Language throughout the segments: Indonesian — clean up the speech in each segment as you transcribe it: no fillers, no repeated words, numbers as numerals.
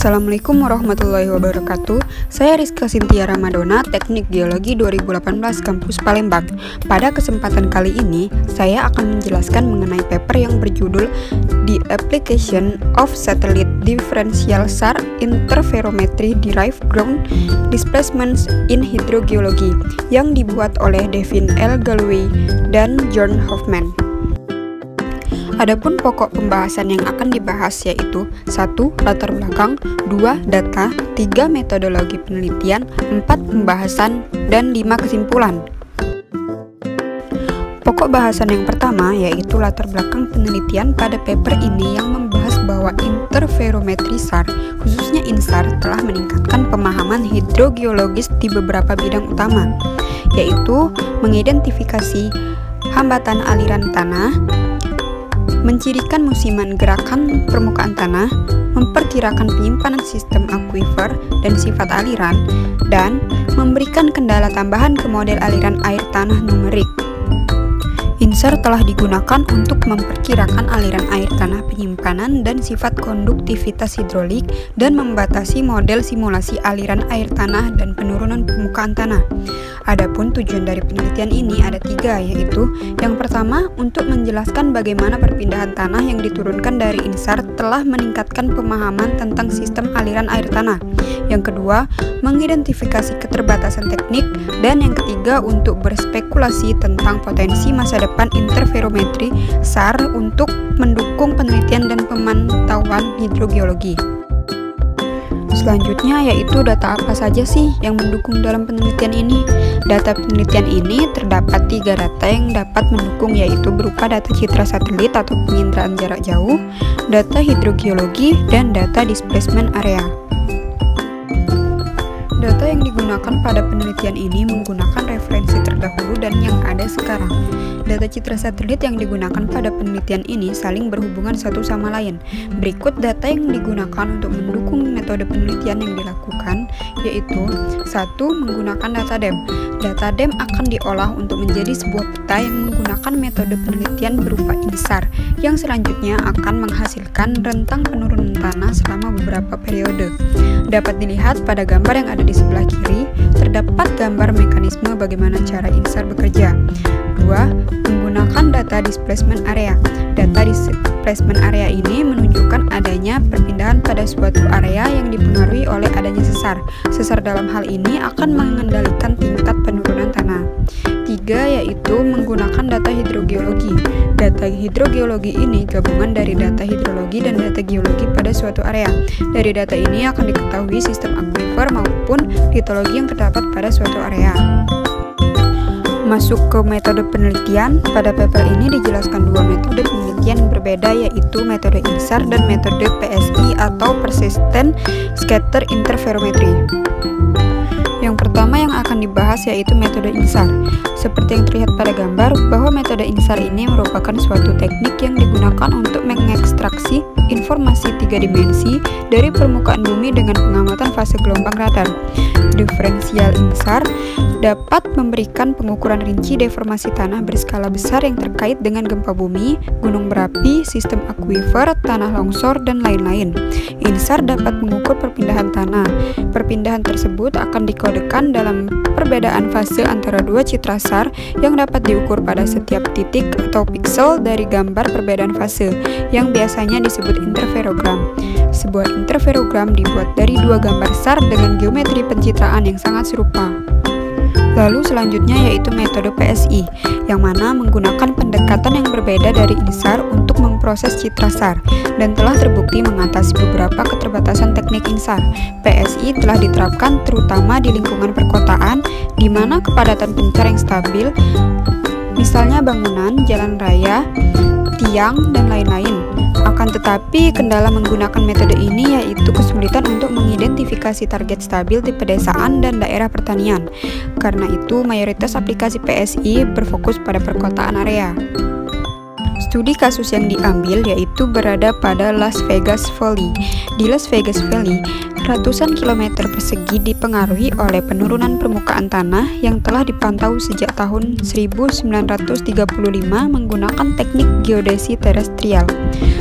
Assalamualaikum warahmatullahi wabarakatuh. Saya Rizka Sintia Ramadona, Teknik Geologi 2018 Kampus Palembang. Pada kesempatan kali ini, saya akan menjelaskan mengenai paper yang berjudul The Application of Satellite Differential SAR Interferometry Derived Ground Displacements in Hydrogeology yang dibuat oleh Devin L. Galloway dan John Hoffman. Adapun pokok pembahasan yang akan dibahas yaitu 1. Latar belakang, 2. Data, 3. Metodologi penelitian, 4. Pembahasan, dan 5. Kesimpulan. Pokok bahasan yang pertama yaitu latar belakang penelitian pada paper ini yang membahas bahwa interferometri SAR, khususnya INSAR, telah meningkatkan pemahaman hidrogeologis di beberapa bidang utama, yaitu mengidentifikasi hambatan aliran tanah, mencirikan musiman gerakan permukaan tanah, memperkirakan penyimpanan sistem akuifer dan sifat aliran, dan memberikan kendala tambahan ke model aliran air tanah numerik. INSAR telah digunakan untuk memperkirakan aliran air tanah penyimpanan dan sifat konduktivitas hidrolik dan membatasi model simulasi aliran air tanah dan penurunan permukaan tanah. Adapun tujuan dari penelitian ini ada 3, yaitu yang pertama, untuk menjelaskan bagaimana perpindahan tanah yang diturunkan dari INSAR telah meningkatkan pemahaman tentang sistem aliran air tanah. Yang kedua, mengidentifikasi keterbatasan teknik, dan yang ketiga, untuk berspekulasi tentang potensi masa depan interferometri SAR untuk mendukung penelitian dan pemantauan hidrogeologi. Selanjutnya yaitu data apa saja sih yang mendukung dalam penelitian ini? Data penelitian ini terdapat 3 data yang dapat mendukung, yaitu berupa data citra satelit atau penginderaan jarak jauh, data hidrogeologi, dan data displacement area. Data yang digunakan pada penelitian ini menggunakan referensi terdahulu dan yang ada sekarang. Data citra satelit yang digunakan pada penelitian ini saling berhubungan satu sama lain. Berikut data yang digunakan untuk mendukung metode penelitian yang dilakukan, yaitu 1. Menggunakan data DEM. Data DEM akan diolah untuk menjadi sebuah peta yang menggunakan metode penelitian berupa INSAR, yang selanjutnya akan menghasilkan rentang penurunan tanah selama beberapa periode. Dapat dilihat pada gambar yang ada di sebelah kiri, terdapat gambar mekanisme bagaimana cara INSAR bekerja. 2. Menggunakan data displacement area. Data displacement area ini menunjukkan adanya perpindahan pada suatu area yang dipengaruhi oleh adanya sesar. Sesar dalam hal ini akan mengendalikan tingkat penurunan tanah. 3. Yaitu menggunakan data hidrogeologi. Data hidrogeologi ini gabungan dari data hidrologi dan data geologi pada suatu area. Dari data ini akan diketahui sistem akuifer maupun litologi yang terdapat pada suatu area. Masuk ke metode penelitian, pada paper ini dijelaskan 2 metode penelitian yang berbeda, yaitu metode INSAR dan metode PSI atau Persistent Scatter Interferometry. Yang pertama yang akan dibahas yaitu metode INSAR. Seperti yang terlihat pada gambar, bahwa metode INSAR ini merupakan suatu teknik yang digunakan untuk mengekstraksi informasi 3 dimensi dari permukaan bumi dengan pengamatan fase gelombang radar. Diferensial INSAR dapat memberikan pengukuran rinci deformasi tanah berskala besar yang terkait dengan gempa bumi, gunung berapi, sistem akuifer, tanah longsor, dan lain-lain. INSAR dapat mengukur perpindahan tanah. Perpindahan tersebut akan dikodekan dalam perbedaan fase antara 2 citra SAR yang dapat diukur pada setiap titik atau piksel dari gambar perbedaan fase, yang biasanya disebut interferogram. Sebuah interferogram dibuat dari 2 gambar SAR dengan geometri pencitraan yang sangat serupa. Lalu selanjutnya yaitu metode PSI, yang mana menggunakan pendekatan yang berbeda dari INSAR untuk memproses citra SAR, dan telah terbukti mengatasi beberapa keterbatasan teknik INSAR. PSI telah diterapkan terutama di lingkungan perkotaan, di mana kepadatan pencar yang stabil, misalnya bangunan, jalan raya, tiang, dan lain-lain. Akan tetapi, kendala menggunakan metode ini yaitu kesulitan untuk mengidentifikasi target stabil di pedesaan dan daerah pertanian. Karena itu, mayoritas aplikasi PSI berfokus pada perkotaan area. Studi kasus yang diambil yaitu berada pada Las Vegas Valley. Di Las Vegas Valley, Ratusan kilometer persegi dipengaruhi oleh penurunan permukaan tanah yang telah dipantau sejak tahun 1935 menggunakan teknik geodesi terestrial.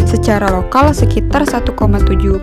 Secara lokal, sekitar 1,7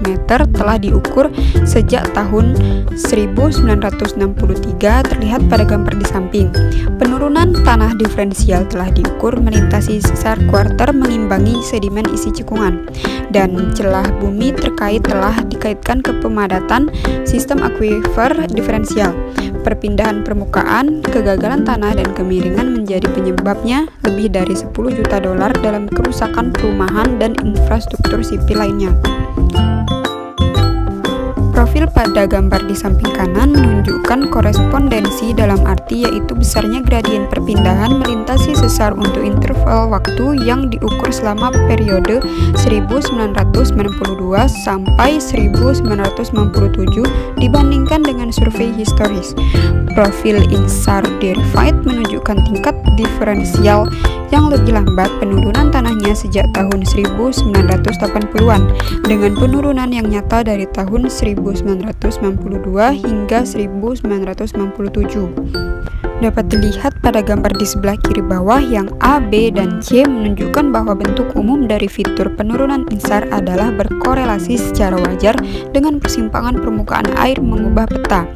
meter telah diukur sejak tahun 1963 terlihat pada gambar di samping. Penurunan tanah diferensial telah diukur melintasi sesar kuarter mengimbangi sedimen isi cekungan, dan celah bumi terkait telah dikaitkan ke pemadatan sistem akuifer diferensial. Perpindahan permukaan, kegagalan tanah, dan kemiringan menjadi penyebabnya lebih dari 10 juta dolar dalam kerusakan perumahan dan infrastruktur sipil lainnya. Profil pada gambar di samping kanan menunjukkan korespondensi dalam arti yaitu besarnya gradien perpindahan melintasi sesar untuk interval waktu yang diukur selama periode 1992 sampai 1997 dibandingkan dengan survei historis. Profil INSAR Derived menunjukkan tingkat diferensial yang lebih lambat penurunan tanahnya sejak tahun 1980-an dengan penurunan yang nyata dari tahun 1992 hingga 1997. Dapat dilihat pada gambar di sebelah kiri bawah yang A, B, dan C menunjukkan bahwa bentuk umum dari fitur penurunan INSAR adalah berkorelasi secara wajar dengan persimpangan permukaan air mengubah peta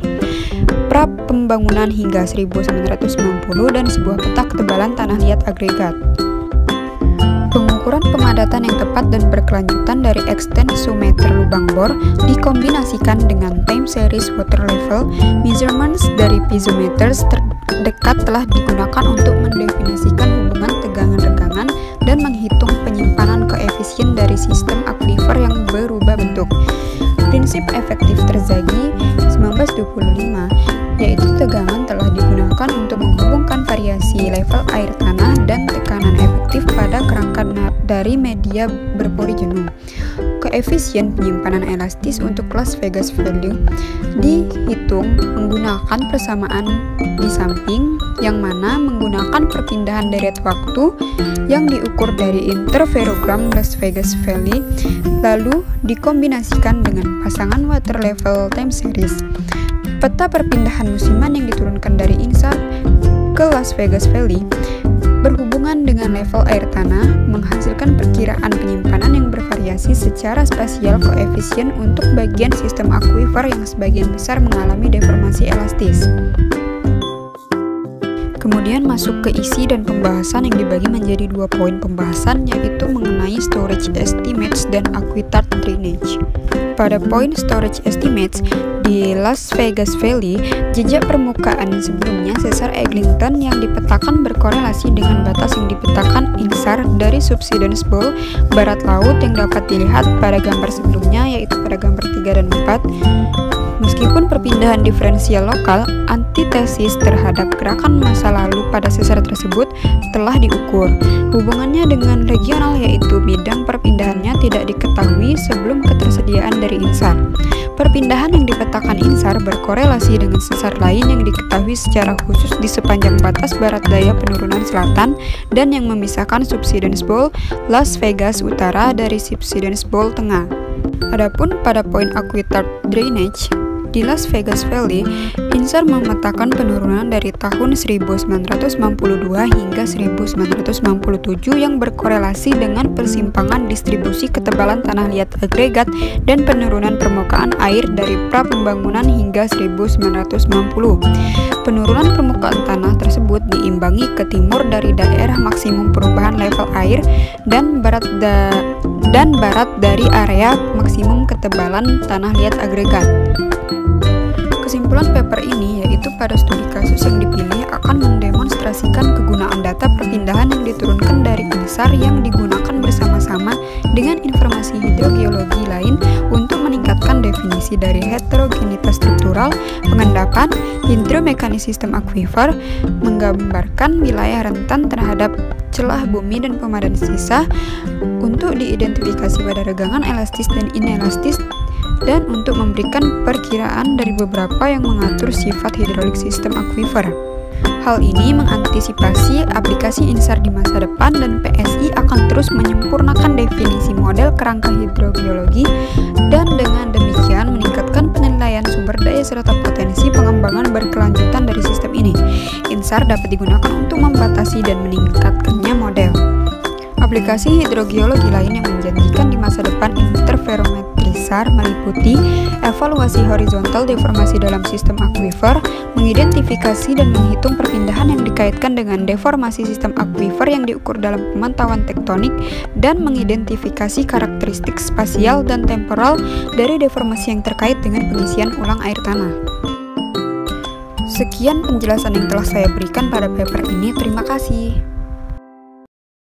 pra pembangunan hingga 1990 dan sebuah peta ketebalan tanah liat agregat. Pengukuran pemadatan yang tepat dan berkelanjutan dari ekstensometer lubang bor dikombinasikan dengan time series water level measurements dari piezometers terdekat telah digunakan untuk mendefinisikan hubungan tegangan-regangan dan menghitung penyimpanan koefisien dari sistem akuifer yang berubah bentuk. Prinsip efektif Terzaghi 1925 yaitu tegangan telah digunakan untuk menghubungkan variasi level air tanah dan tekanan efektif pada kerangka dari media berpori jenuh. Koefisien penyimpanan elastis untuk Las Vegas value dihitung menggunakan persamaan di samping yang mana menggunakan perpindahan deret waktu yang diukur dari interferogram Las Vegas Valley lalu dikombinasikan dengan pasangan water level time series. Peta perpindahan musiman yang diturunkan dari INSAR ke Las Vegas Valley berhubungan dengan level air tanah menghasilkan perkiraan penyimpanan yang bervariasi secara spasial koefisien untuk bagian sistem akuifer yang sebagian besar mengalami deformasi elastis. Kemudian masuk ke isi dan pembahasan yang dibagi menjadi 2 poin pembahasan yaitu mengenai storage estimates dan aquitard drainage. Pada poin storage estimates di Las Vegas Valley, jejak permukaan sebelumnya sesar Eglinton yang dipetakan berkorelasi dengan batas yang dipetakan INSAR dari subsidence bowl barat laut yang dapat dilihat pada gambar sebelumnya yaitu pada gambar 3 dan 4. Meskipun perpindahan diferensial lokal, antitesis terhadap gerakan masa lalu pada sesar tersebut telah diukur. Hubungannya dengan regional yaitu bidang perpindahannya tidak diketahui sebelum ketersediaan dari INSAR. Perpindahan yang dipetakan INSAR berkorelasi dengan sesar lain yang diketahui secara khusus di sepanjang batas barat daya penurunan selatan dan yang memisahkan subsidence bowl Las Vegas Utara dari subsidence bowl tengah. Adapun pada poin aquitard drainage di Las Vegas Valley, INSAR memetakan penurunan dari tahun 1992 hingga 1997 yang berkorelasi dengan persimpangan distribusi ketebalan tanah liat agregat dan penurunan permukaan air dari pra-pembangunan hingga 1990. Penurunan permukaan tanah tersebut diimbangi ke timur dari daerah maksimum perubahan level air dan barat dari area maksimum ketebalan tanah liat agregat. Kesimpulan paper ini yaitu pada studi kasus yang dipilih akan mendemonstrasikan kegunaan data perpindahan yang diturunkan dari INSAR yang digunakan bersama-sama dengan informasi hidrogeologi lain untuk meningkatkan definisi dari heterogenitas struktural, pengendapan, hidromekanis sistem akuifer, menggambarkan wilayah rentan terhadap celah bumi dan pemadan sisa untuk diidentifikasi pada regangan elastis dan inelastis dan untuk memberikan perkiraan dari beberapa yang mengatur sifat hidrolik sistem akuifer. Hal ini mengantisipasi aplikasi INSAR di masa depan dan PSI akan terus menyempurnakan definisi model kerangka hidrogeologi dan dengan demikian meningkatkan serta potensi pengembangan berkelanjutan dari sistem ini. INSAR dapat digunakan untuk membatasi dan meningkatkannya model. Aplikasi hidrogeologi lain yang menjanjikan di masa depan interferometri SAR meliputi evaluasi horizontal deformasi dalam sistem akuifer, mengidentifikasi dan menghitung perpindahan yang dikaitkan dengan deformasi sistem akuifer yang diukur dalam pemantauan tektonik, dan mengidentifikasi karakteristik spasial dan temporal dari deformasi yang terkait dengan pengisian ulang air tanah. Sekian penjelasan yang telah saya berikan pada paper ini. Terima kasih.